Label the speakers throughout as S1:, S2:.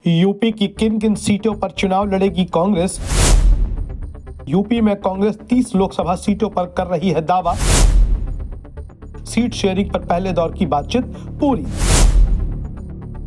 S1: UP की किन किन सीटों पर चुनाव लड़ेगी कांग्रेस। यूपी में कांग्रेस 30 लोकसभा सीटों पर कर रही है दावा। सीट शेयरिंग पर पहले दौर की बातचीत पूरी।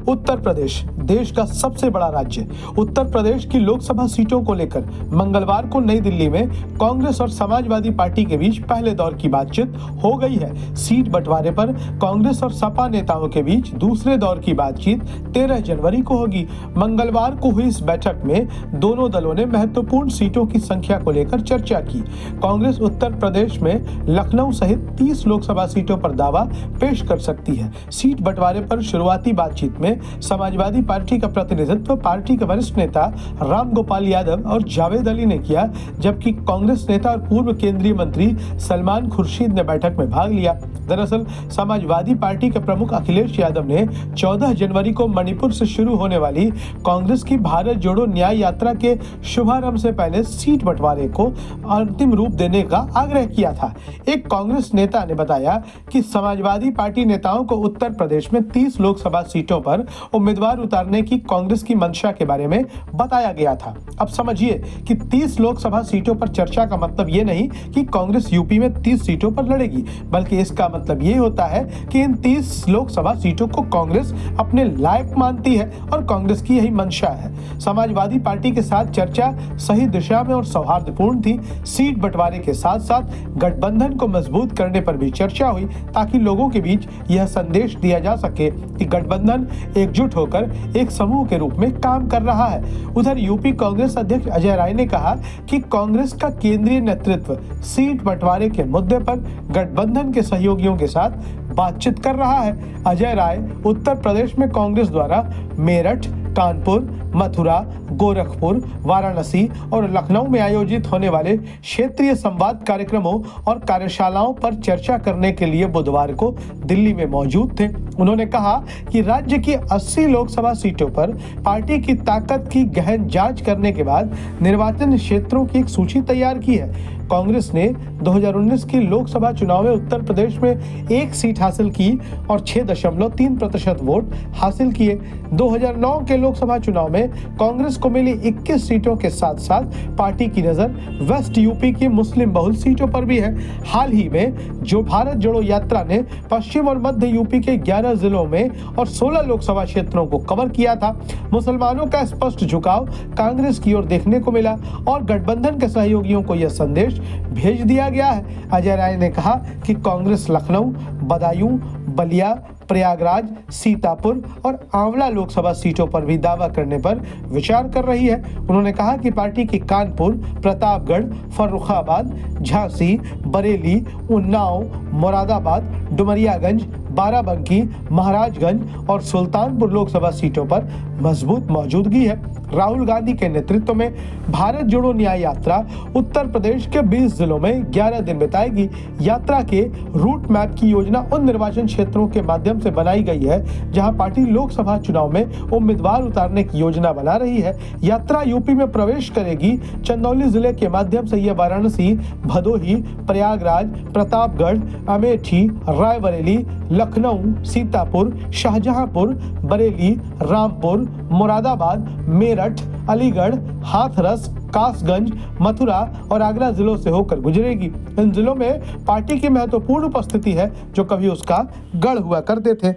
S1: उत्तर प्रदेश देश का सबसे बड़ा राज्य। उत्तर प्रदेश की लोकसभा सीटों को लेकर मंगलवार को नई दिल्ली में कांग्रेस और समाजवादी पार्टी के बीच पहले दौर की बातचीत हो गई है। सीट बंटवारे पर कांग्रेस और सपा नेताओं के बीच दूसरे दौर की बातचीत 13 जनवरी को होगी। मंगलवार को हुई इस बैठक में दोनों दलों ने महत्वपूर्ण सीटों की संख्या को लेकर चर्चा की। कांग्रेस उत्तर प्रदेश में लखनऊ सहित 30 लोकसभा सीटों पर दावा पेश कर सकती है। सीट बंटवारे पर शुरुआती बातचीत में समाजवादी पार्टी का प्रतिनिधित्व पार्टी के वरिष्ठ नेता राम गोपाल यादव और जावेद अली ने किया, जबकि कांग्रेस नेता और पूर्व केंद्रीय मंत्री सलमान खुर्शीद ने बैठक में भाग लिया। दरअसल समाजवादी पार्टी के प्रमुख अखिलेश यादव ने 14 जनवरी को मणिपुर से शुरू होने वाली कांग्रेस की भारत जोड़ो न्याय यात्रा के शुभारंभ से पहले सीट बंटवारे को अंतिम रूप देने का आग्रह किया था। एक कांग्रेस नेता ने बताया कि समाजवादी पार्टी नेताओं को उत्तर प्रदेश में 30 लोकसभा सीटों पर उम्मीदवार उतारने की कांग्रेस की मंशा के बारे में बताया गया था। अब समझिए कि 30 लोकसभा सीटों पर चर्चा का मतलब ये नहीं कि कांग्रेस यूपी में 30 सीटों पर लड़ेगी, बल्कि इसका मतलब ये होता है कि इन 30 लोकसभा सीटों को कांग्रेस अपने लायक मानती है और कांग्रेस की यही मंशा है। समाजवादी पार्टी के साथ चर्चा सही दिशा में और सौहार्दपूर्ण थी। सीट बंटवारे के साथ साथ गठबंधन को मजबूत करने पर भी चर्चा हुई, ताकि लोगों के बीच यह संदेश दिया जा सके कि गठबंधन एकजुट होकर एक समूह के रूप में काम कर रहा है। उधर यूपी कांग्रेस अध्यक्ष अजय राय ने कहा कि कांग्रेस का केंद्रीय नेतृत्व सीट बंटवारे के मुद्दे पर गठबंधन के सहयोगियों के साथ बातचीत कर रहा है। अजय राय उत्तर प्रदेश में कांग्रेस द्वारा मेरठ, कानपुर, मथुरा, गोरखपुर, वाराणसी और लखनऊ में आयोजित होने वाले क्षेत्रीय संवाद कार्यक्रमों और कार्यशालाओं पर चर्चा करने के लिए बुधवार को दिल्ली में मौजूद थे। उन्होंने कहा कि राज्य की 80 लोकसभा सीटों पर पार्टी की ताकत की गहन जांच करने के बाद निर्वाचन क्षेत्रों की एक सूची तैयार की है। कांग्रेस ने 2019 की लोकसभा चुनाव में उत्तर प्रदेश में 1 सीट हासिल की और 6.3% वोट हासिल किए। 2009 के लोकसभा चुनाव में कांग्रेस को मिली 21 सीटों के साथ साथ पार्टी की नजर वेस्ट यूपी की मुस्लिम बहुल सीटों पर भी है। हाल ही में जो भारत जोड़ो यात्रा ने पश्चिम और मध्य यूपी के 11 जिलों में और 16 लोकसभा क्षेत्रों को कवर किया था, मुसलमानों का स्पष्ट झुकाव कांग्रेस की ओर देखने को मिला और गठबंधन के सहयोगियों को यह संदेश भेज दिया गया है। अजय राय ने कहा कि कांग्रेस लखनऊ, बदायूं, बलिया, प्रयागराज, सीतापुर और आंवला लोकसभा सीटों पर भी दावा करने पर विचार कर रही है। उन्होंने कहा कि पार्टी की कानपुर, प्रतापगढ़, फर्रुखाबाद, झांसी, बरेली, उन्नाव, मुरादाबाद, डुमरियागंज, बाराबंकी, महाराजगंज और सुल्तानपुर लोकसभा सीटों पर मजबूत मौजूदगी है। राहुल गांधी के नेतृत्व में भारत जोड़ो न्याय यात्रा उत्तर प्रदेश के 20 जिलों में 11 दिन बिताएगी। यात्रा के रूट मैप की योजना उन निर्वाचन क्षेत्रों के माध्यम से बनाई गई है जहां पार्टी लोकसभा चुनाव में उम्मीदवार उतारने की योजना बना रही है। यात्रा यूपी में प्रवेश करेगी। चंदौली जिले के माध्यम से यह वाराणसी, भदोही, प्रयागराज, प्रतापगढ़, अमेठी, रायबरेली, लखनऊ, सीतापुर, शाहजहांपुर, बरेली, रामपुर, मुरादाबाद, मेरठ, अलीगढ़, हाथरस, कासगंज, मथुरा और आगरा जिलों से होकर गुजरेगी। इन जिलों में पार्टी की महत्वपूर्ण उपस्थिति है, जो कभी उसका गढ़ हुआ करते थे।